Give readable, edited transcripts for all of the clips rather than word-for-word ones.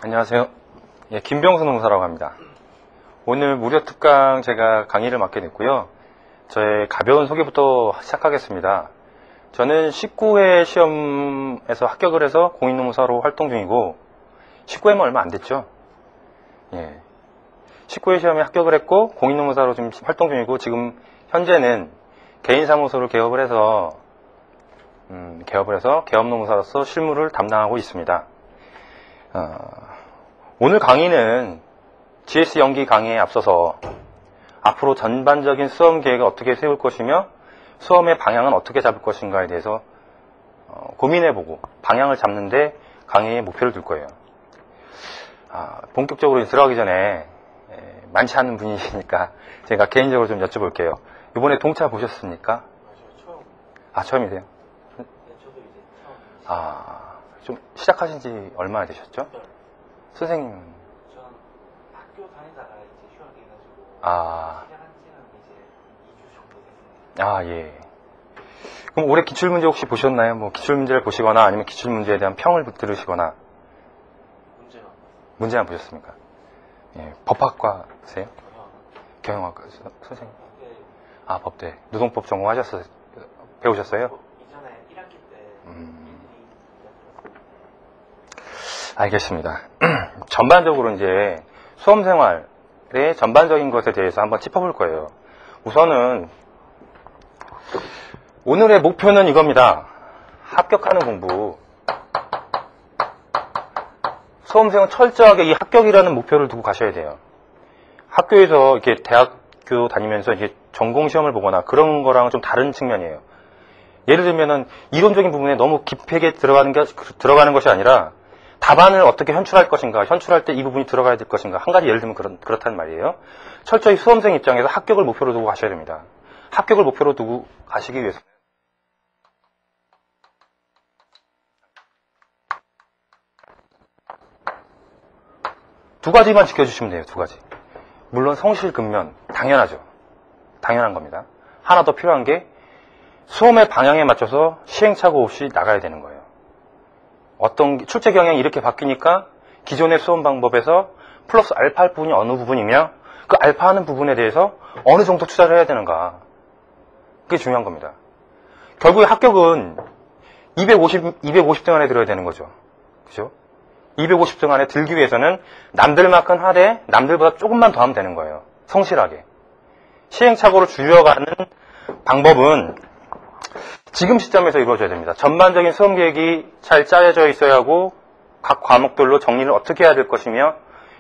안녕하세요. 예, 김병수 농사라고 합니다. 오늘 무료 특강 제가 강의를 맡게 됐고요. 저의 가벼운 소개부터 시작하겠습니다. 저는 19회 시험에서 합격을 해서 공인노무사로 활동 중이고 19회면 얼마 안 됐죠. 예, 19회 시험에 합격을 했고 공인노무사로 지금 활동 중이고 지금 현재는 개인사무소를 개업을 해서 개업노무사로서 실무를 담당하고 있습니다. 오늘 강의는 GS 연기 강의에 앞서서 앞으로 전반적인 수험 계획을 어떻게 세울 것이며 수험의 방향은 어떻게 잡을 것인가에 대해서 고민해보고 방향을 잡는데 강의의 목표를 둘 거예요. 본격적으로 들어가기 전에 많지 않은 분이시니까 제가 개인적으로 좀 여쭤볼게요. 이번에 동차 보셨습니까? 처음. 처음이세요? 네, 저도 이제 처음. 좀 시작하신 지 얼마나 되셨죠? 네. 선생님은? 전 학교 다니다가 이제 휴학해가지고 시작한 지는 이제 2주 정도 됐습니다. 예. 그럼 올해 기출문제 혹시 보셨나요? 뭐 기출문제를 보시거나 아니면 기출문제에 대한 평을 들으시거나. 문제만 보셨습니까? 예. 법학과세요? 경영학과 선생님? 법대. 법대. 노동법 전공하셨어요? 배우셨어요? 이전에 1학기 때 알겠습니다. 전반적으로 이제 수험생활의 전반적인 것에 대해서 한번 짚어볼 거예요. 우선은 오늘의 목표는 이겁니다. 합격하는 공부. 수험생은 철저하게 이 합격이라는 목표를 두고 가셔야 돼요. 학교에서 이렇게 대학교 다니면서 이제 전공 시험을 보거나 그런 거랑은 좀 다른 측면이에요. 예를 들면은 이론적인 부분에 너무 깊게 들어가는 것이 아니라 답안을 어떻게 현출할 것인가, 현출할 때 이 부분이 들어가야 될 것인가, 한 가지 예를 들면 그렇단 말이에요. 철저히 수험생 입장에서 합격을 목표로 두고 가셔야 됩니다. 합격을 목표로 두고 가시기 위해서는 두 가지만 지켜주시면 돼요. 두 가지. 물론 성실근면 당연하죠. 당연한 겁니다. 하나 더 필요한 게 수험의 방향에 맞춰서 시행착오 없이 나가야 되는 거예요. 출제 경향이 이렇게 바뀌니까 기존의 수험 방법에서 플러스 알파 할 부분이 어느 부분이며 그 알파 하는 부분에 대해서 어느 정도 투자를 해야 되는가. 그게 중요한 겁니다. 결국에 합격은 250등 안에 들어야 되는 거죠. 그죠? 250등 안에 들기 위해서는 남들만큼 하되 남들보다 조금만 더 하면 되는 거예요. 성실하게. 시행착오를 줄여가는 방법은 지금 시점에서 이루어져야 됩니다. 전반적인 수험 계획이 잘 짜여져 있어야 하고 각 과목별로 정리를 어떻게 해야 될 것이며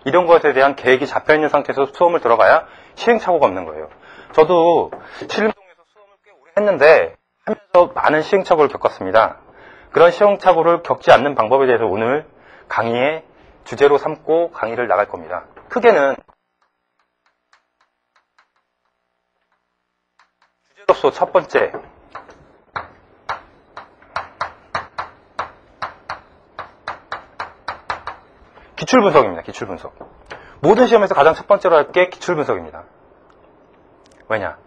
이런 것에 대한 계획이 잡혀있는 상태에서 수험을 들어가야 시행착오가 없는 거예요. 저도 신림동에서 수험을 꽤 오래 했는데 하면서 많은 시행착오를 겪었습니다. 그런 시행착오를 겪지 않는 방법에 대해서 오늘 강의의 주제로 삼고 강의를 나갈 겁니다. 크게는 주제로서 첫 번째 기출분석입니다. 기출분석. 모든 시험에서 가장 첫 번째로 할 게 기출분석입니다. 왜냐?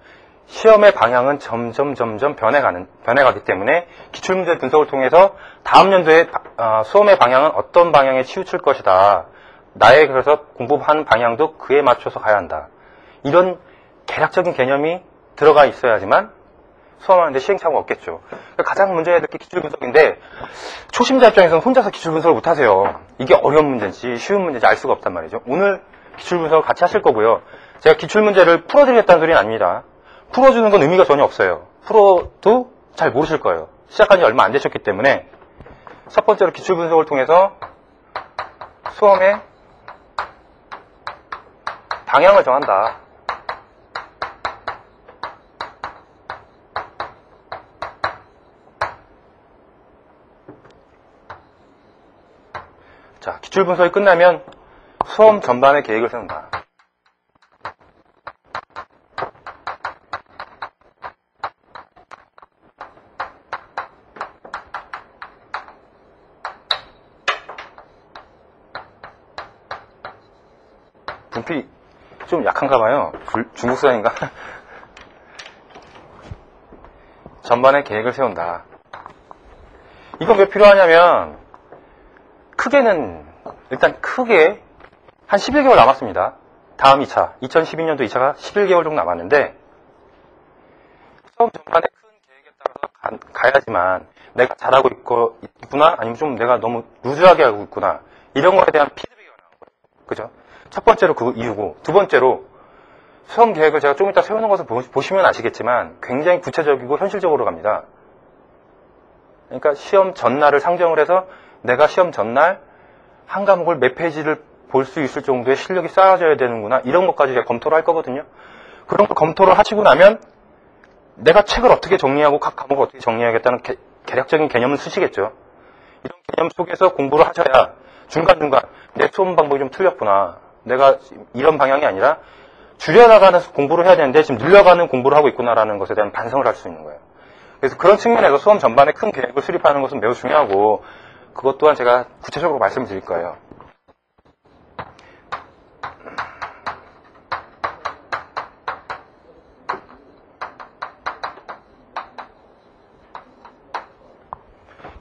시험의 방향은 점점 변해가기 때문에 기출문제 분석을 통해서 다음 연도에 수험의 방향은 어떤 방향에 치우칠 것이다. 나의 그래서 공부하는 방향도 그에 맞춰서 가야 한다. 이런 개략적인 개념이 들어가 있어야지만 수험하는데 시행착오가 없겠죠. 가장 문제 해야 될 게 기출분석인데 초심자 입장에서는 혼자서 기출분석을 못하세요. 이게 어려운 문제인지 쉬운 문제인지 알 수가 없단 말이죠. 오늘 기출분석을 같이 하실 거고요. 제가 기출문제를 풀어드리겠다는 소리는 아닙니다. 풀어주는 건 의미가 전혀 없어요. 풀어도 잘 모르실 거예요. 시작한 지 얼마 안 되셨기 때문에 첫 번째로 기출분석을 통해서 수험의 방향을 정한다. 자, 기출분석이 끝나면 수험 전반의 계획을 세운다. 분필이 좀 약한가 봐요. 중국 사람인가? 전반의 계획을 세운다. 이건 왜 필요하냐면 크게는 일단 크게 한 11개월 남았습니다. 다음 2차, 2012년도 2차가 11개월 정도 남았는데 수험 전반에 큰 계획에 따라서 가야지만 내가 잘하고 있구나, 아니면 좀 내가 너무 루즈하게 하고 있구나, 이런 거에 대한 피드백이 나오는 거예요. 그죠? 첫 번째로 그 이유고, 두 번째로 수험 계획을 제가 좀 이따 세우는 것을 보시면 아시겠지만 굉장히 구체적이고 현실적으로 갑니다. 그러니까 시험 전날을 상정을 해서 내가 시험 전날 한 과목을 몇 페이지를 볼 수 있을 정도의 실력이 쌓아져야 되는구나, 이런 것까지 제가 검토를 할 거거든요. 그런 걸 검토를 하시고 나면 내가 책을 어떻게 정리하고 각 과목을 어떻게 정리해야겠다는 개략적인 개념을 쓰시겠죠. 이런 개념 속에서 공부를 하셔야 중간중간 내 수험 방법이 좀 틀렸구나, 내가 이런 방향이 아니라 줄여나가는 공부를 해야 되는데 지금 늘려가는 공부를 하고 있구나라는 것에 대한 반성을 할 수 있는 거예요. 그래서 그런 측면에서 수험 전반에 큰 계획을 수립하는 것은 매우 중요하고, 그것 또한 제가 구체적으로 말씀을 드릴 거예요.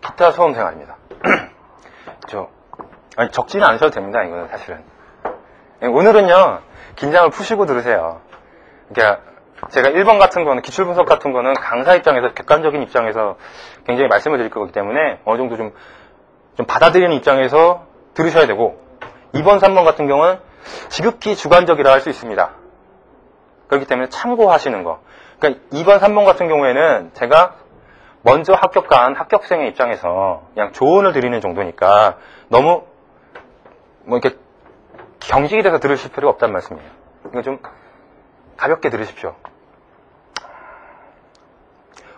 기타 수험 생활입니다. 적지는 않으셔도 됩니다. 이거는 사실은. 오늘은요, 긴장을 푸시고 들으세요. 그러니까 제가 1번 같은 거는, 기출분석 같은 거는 강사 입장에서, 객관적인 입장에서 굉장히 말씀을 드릴 거기 때문에 어느 정도 좀 받아들이는 입장에서 들으셔야 되고, 2번, 3번 같은 경우는 지극히 주관적이라 할 수 있습니다. 그렇기 때문에 참고하시는 거. 그러니까 2번, 3번 같은 경우에는 제가 먼저 합격한 합격생의 입장에서 그냥 조언을 드리는 정도니까 너무 이렇게 경직이 돼서 들으실 필요가 없다는 말씀이에요. 그러니까 좀 가볍게 들으십시오.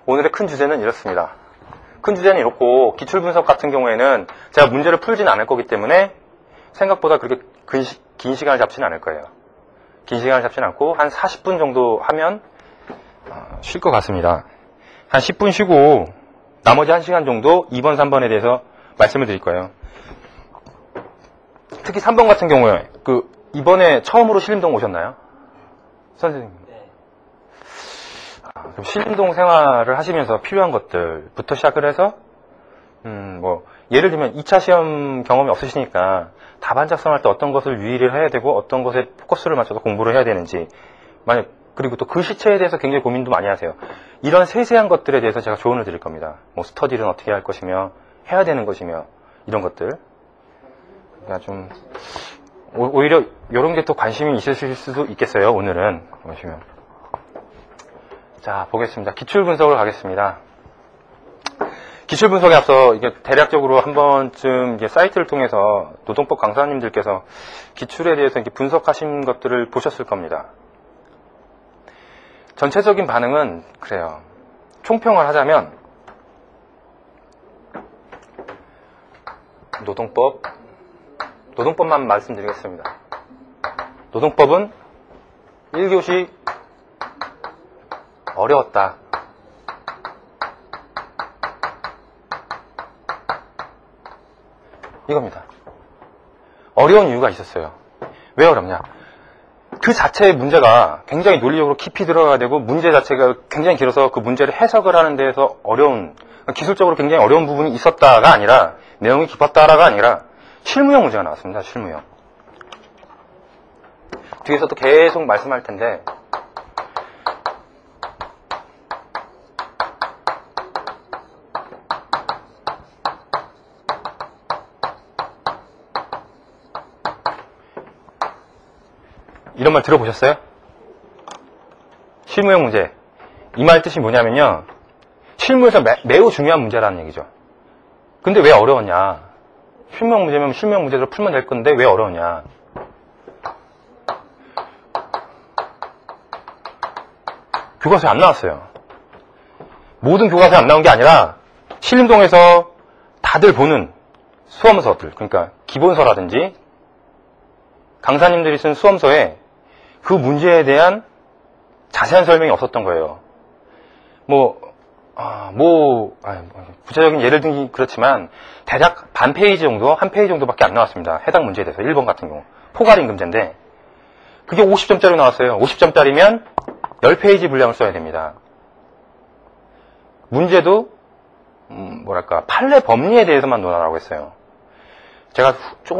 오늘의 큰 주제는 이렇습니다. 큰 주제는 이렇고, 기출분석 같은 경우에는 제가 문제를 풀진 않을 거기 때문에 생각보다 그렇게 긴 시간을 잡지는 않을 거예요. 긴 시간을 잡지는 않고 한 40분 정도 하면 쉴 것 같습니다. 한 10분 쉬고 나머지 1시간 정도 2번, 3번에 대해서 말씀을 드릴 거예요. 특히 3번 같은 경우에 이번에 처음으로 신림동 오셨나요? 선생님. 네. 그럼 신림동 생활을 하시면서 필요한 것들부터 시작을 해서 예를 들면 2차 시험 경험이 없으시니까 답안 작성할 때 어떤 것을 유의를 해야 되고 어떤 것에 포커스를 맞춰서 공부를 해야 되는지, 그리고 또 글씨체에 대해서 굉장히 고민도 많이 하세요. 이런 세세한 것들에 대해서 제가 조언을 드릴 겁니다. 스터디는 어떻게 할 것이며 해야 되는 것이며 이런 것들. 그러니까 좀 오히려 이런 게 또 관심이 있으실 수도 있겠어요. 오늘은 보시면. 자, 보겠습니다. 기출 분석을 가겠습니다. 기출 분석에 앞서 이게 대략적으로 한 번쯤 사이트를 통해서 노동법 강사님들께서 기출에 대해서 이렇게 분석하신 것들을 보셨을 겁니다. 전체적인 반응은 그래요. 총평을 하자면 노동법만 말씀드리겠습니다. 노동법은 1교시 어려웠다. 이겁니다. 어려운 이유가 있었어요. 왜 어렵냐? 그 자체의 문제가 굉장히 논리적으로 깊이 들어가야 되고, 문제 자체가 굉장히 길어서 그 문제를 해석을 하는 데에서 기술적으로 굉장히 어려운 부분이 있었다가 아니라, 내용이 깊었다가 아니라 실무형 문제가 나왔습니다. 실무형. 뒤에서 또 계속 말씀할 텐데, 이런 말 들어보셨어요? 실무형 문제. 이 말 뜻이 뭐냐면요, 실무에서 매우 중요한 문제라는 얘기죠. 근데 왜 어려웠냐? 실무형 문제면 실무형 문제대로 풀면 될 건데 왜 어려웠냐? 교과서에 안 나왔어요. 모든 교과서에 안 나온 게 아니라 신림동에서 다들 보는 수험서들, 그러니까 기본서라든지 강사님들이 쓴 수험서에 그 문제에 대한 자세한 설명이 없었던 거예요. 구체적인 예를 들긴 그렇지만 대략 반 페이지 정도, 한 페이지 정도밖에 안 나왔습니다. 해당 문제에 대해서. 1번 같은 경우 포괄임금제인데 그게 50점짜리 나왔어요. 50점짜리면 10페이지 분량을 써야 됩니다. 문제도 판례 법리에 대해서만 논하라고 했어요. 제가 조금